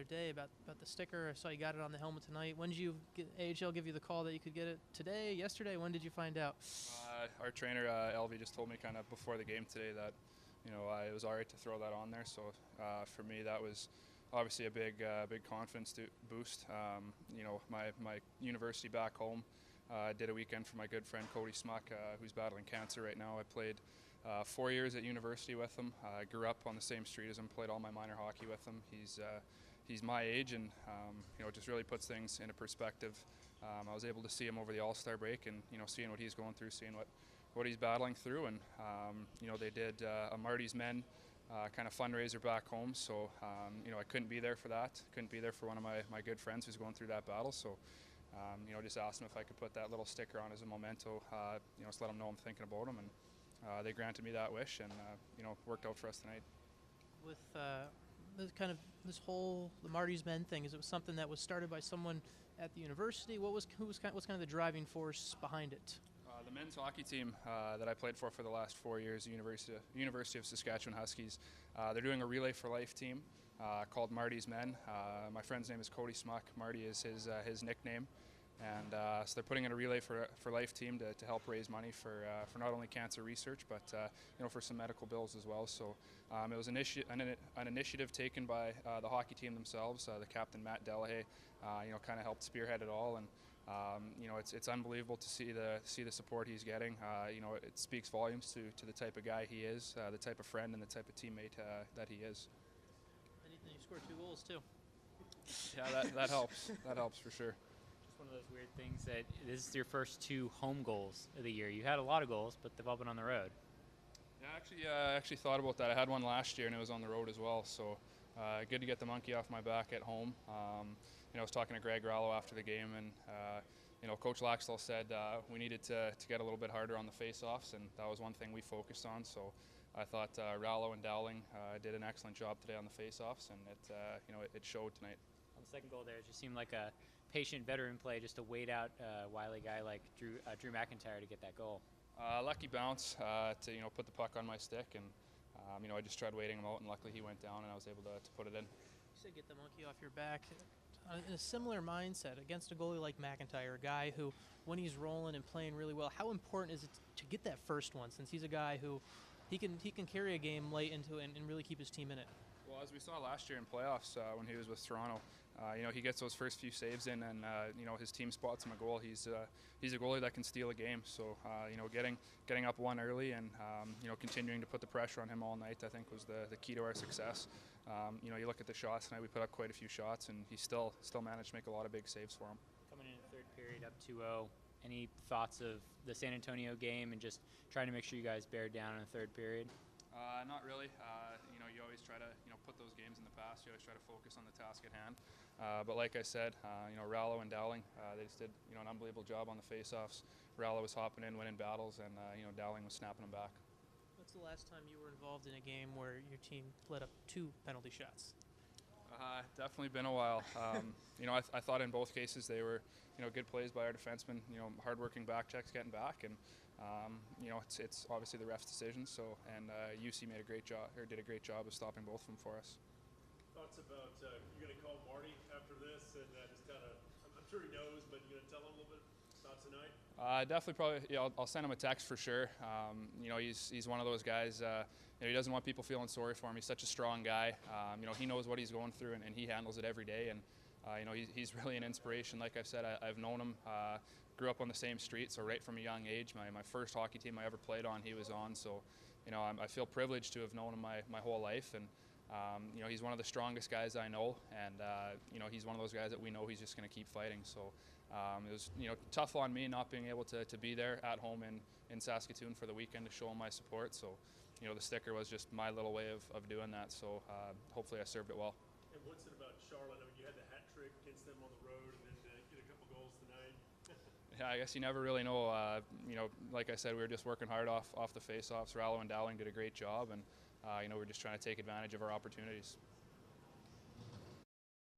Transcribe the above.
other day about the sticker. I saw you got it on the helmet tonight. When did AHL give you the call that you could get it? Today? Yesterday? When did you find out? Our trainer, Elvie, just told me kind of before the game today that, it was all right to throw that on there. So for me, that was obviously a big confidence boost. My university back home did a weekend for my good friend Cody Smuck, who's battling cancer right now. I played 4 years at university with him. I grew up on the same street as him, played all my minor hockey with him. He's my age, and it just really puts things into perspective. I was able to see him over the All-Star break, and seeing what he's going through, seeing what he's battling through, and they did a Marty's Men kind of fundraiser back home. So I couldn't be there for that. Couldn't be there for one of my good friends who's going through that battle. So just asked him if I could put that little sticker on as a memento. Just let him know I'm thinking about him, and they granted me that wish, and worked out for us tonight. With this whole the Marty's Men thing, is it something that was started by someone at the university? What's kind of the driving force behind it? The men's hockey team that I played for the last 4 years, the University of Saskatchewan Huskies, they're doing a Relay for Life team called Marty's Men. My friend's name is Cody Smuck. Marty is his nickname. And so they're putting in a Relay for Life team to help raise money for not only cancer research, but for some medical bills as well. So it was an initiative taken by the hockey team themselves. The captain, Matt Delahaye, kind of helped spearhead it all, and it's unbelievable to see the support he's getting. It speaks volumes to the type of guy he is, the type of friend and the type of teammate that he is. And you scored 2 goals too. Yeah, that helps. That helps for sure. One of those weird things that this is your first 2 home goals of the year. You had a lot of goals, but they've all been on the road. Yeah, I actually thought about that. I had one last year, and it was on the road as well. So good to get the monkey off my back at home. I was talking to Greg Rallo after the game, and Coach Laxdal said we needed to get a little bit harder on the face-offs, and that was one thing we focused on. So I thought Rallo and Dowling did an excellent job today on the face-offs, and it showed tonight. On the second goal there, it just seemed like a patient veteran play, just to wait out a wily guy like Drew McIntyre to get that goal. Lucky bounce to put the puck on my stick, and I just tried waiting him out, and luckily he went down, and I was able to put it in. You said get the monkey off your back. In a similar mindset against a goalie like McIntyre, a guy who, when he's rolling and playing really well, how important is it to get that first one, since he's a guy who he can carry a game late into it and really keep his team in it? Well, as we saw last year in playoffs when he was with Toronto, he gets those first few saves in, and his team spots him a goal. He's a goalie that can steal a game. So getting up one early and continuing to put the pressure on him all night, I think, was the key to our success. You look at the shots tonight. We put up quite a few shots, and he still managed to make a lot of big saves for him. Coming in the third period up 2-0, any thoughts of the San Antonio game and just trying to make sure you guys bear down in the third period? Not really. You always try to put those games in the past. You always try to focus on the task at hand. But like I said, Rallo and Dowling, they just did an unbelievable job on the face-offs. Rallo was hopping in, winning battles, and Dowling was snapping them back. What's the last time you were involved in a game where your team let up 2 penalty shots? Definitely been a while. I thought in both cases they were good plays by our defensemen. Hard-working back checks, getting back, and it's obviously the ref's decision. So, and UC did a great job of stopping both of them for us. Thoughts about you're going to call Marty after this, and just kind of, I'm sure he knows, but you're going to tell him a little bit about tonight? Definitely, probably. Yeah, I'll send him a text for sure. He's one of those guys. He doesn't want people feeling sorry for him. He's such a strong guy. He knows what he's going through, and he handles it every day. And he's really an inspiration. Like I've said, I've known him. Grew up on the same street, so right from a young age, my first hockey team I ever played on, he was on. So, I feel privileged to have known him my whole life, and he's one of the strongest guys I know, and he's one of those guys that we know he's just going to keep fighting. So, it was tough on me not being able to be there at home in Saskatoon for the weekend to show him my support. So, the sticker was just my little way of doing that. So, hopefully I served it well. And what's it about Charlotte? I mean, you had the hat trick against them on the road, and then get a couple goals tonight. Yeah, I guess you never really know. Like I said, we were just working hard off the face-offs. Rallo and Dowling did a great job, and we're just trying to take advantage of our opportunities.